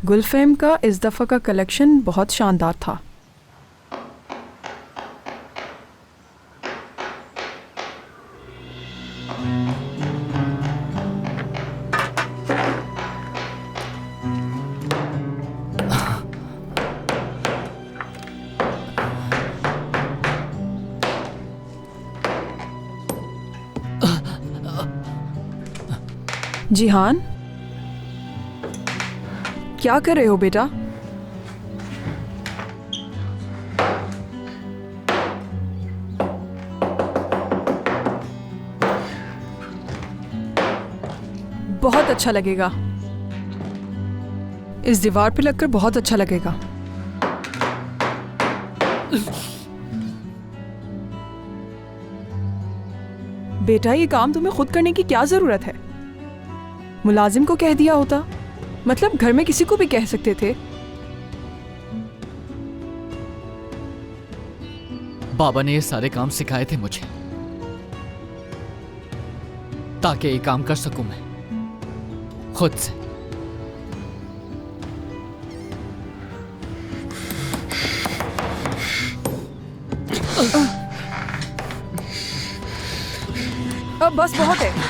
गुलफेम का इस दफ़ा का कलेक्शन बहुत शानदार था। जिहान, क्या कर रहे हो बेटा? बहुत अच्छा लगेगा, इस दीवार पे लगकर बहुत अच्छा लगेगा। बेटा, ये काम तुम्हें खुद करने की क्या जरूरत है? मुलाजिम को कह दिया होता, मतलब घर में किसी को भी कह सकते थे। बाबा ने ये सारे काम सिखाए थे मुझे ताकि ये काम कर सकूं मैं खुद से। अब बस बहुत है।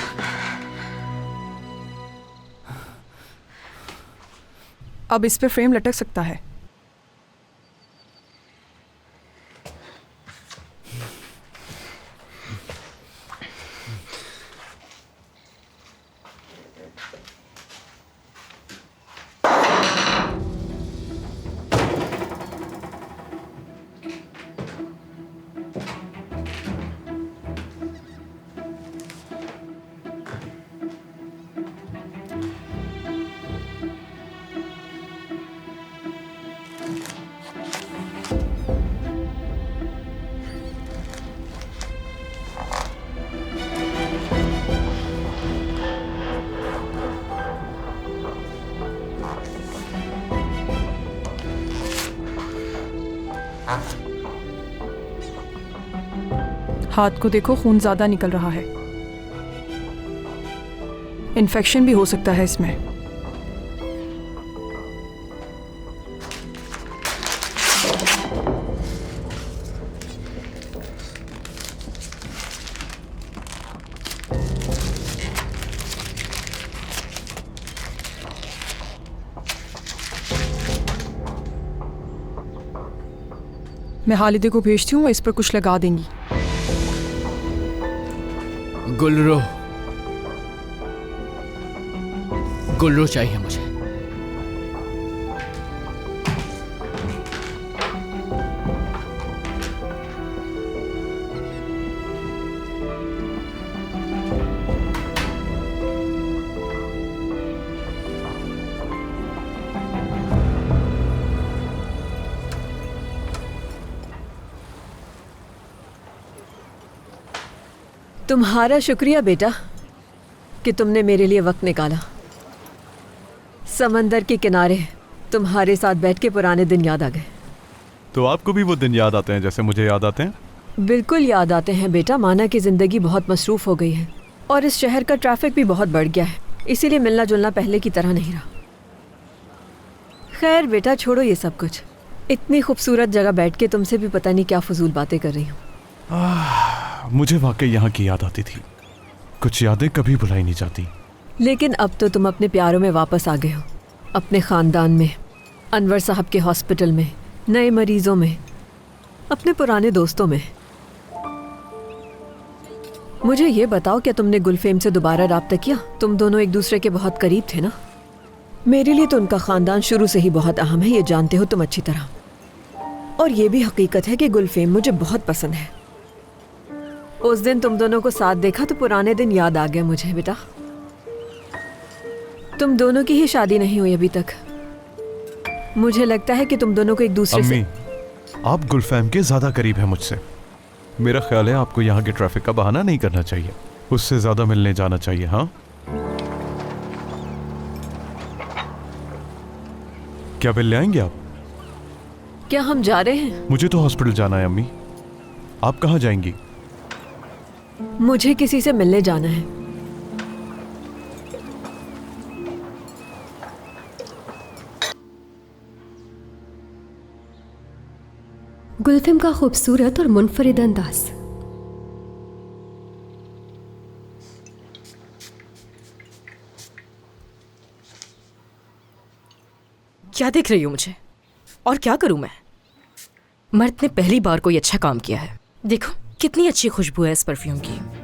अब इस पे फ्रेम लटक सकता है। हाथ को देखो, खून ज्यादा निकल रहा है। इन्फेक्शन भी हो सकता है इसमें। मैं हालिदे को भेजती हूँ, इस पर कुछ लगा देंगी। गुलरो, गुलरो चाहिए मुझे। तुम्हारा शुक्रिया बेटा कि तुमने मेरे लिए वक्त निकाला। समंदर के किनारे तुम्हारे साथ बैठ के पुराने दिन याद आ गए। तो आपको भी वो दिन याद आते हैं जैसे मुझे याद आते हैं? बिल्कुल याद आते हैं बेटा। माना कि ज़िंदगी बहुत मसरूफ़ हो गई है और इस शहर का ट्रैफिक भी बहुत बढ़ गया है, इसीलिए मिलना जुलना पहले की तरह नहीं रहा। खैर बेटा, छोड़ो ये सब कुछ। इतनी खूबसूरत जगह बैठ के तुमसे भी पता नहीं क्या फजूल बातें कर रही हूँ। मुझे वाकई यहाँ की याद आती थी। कुछ यादें कभी भुलाई नहीं जाती। लेकिन अब तो तुम अपने प्यारों में वापस आ गए हो, अपने ख़ानदान में, अनवर साहब के हॉस्पिटल में, नए मरीजों में, अपने पुराने दोस्तों में। मुझे ये बताओ, क्या तुमने गुलफेम से दोबारा राब्ता किया? तुम दोनों एक दूसरे के बहुत करीब थे ना। मेरे लिए तो उनका ख़ानदान शुरू से ही बहुत अहम है, ये जानते हो तुम अच्छी तरह। और ये भी हकीकत है कि गुलफेम मुझे बहुत पसंद है। उस दिन तुम दोनों को साथ देखा तो पुराने दिन याद आ गए मुझे बेटा। तुम दोनों की ही शादी नहीं हुई अभी तक। मुझे लगता है कि तुम दोनों को एक दूसरे अम्मी, से... आप गुलफैम के ज्यादा करीब हैं मुझसे। मेरा ख्याल है आपको यहाँ के ट्रैफिक का बहाना नहीं करना चाहिए, उससे ज्यादा मिलने जाना चाहिए। हाँ, क्या बिल ले आएंगे आप? क्या हम जा रहे हैं? मुझे तो हॉस्पिटल जाना है अम्मी। आप कहाँ जाएंगी? मुझे किसी से मिलने जाना है। गुलफिम का खूबसूरत और मुनफरिद अंदाज। क्या देख रही हो मुझे? और क्या करूं मैं? मर्द ने पहली बार कोई अच्छा काम किया है। देखो कितनी अच्छी खुशबू है इस परफ्यूम की।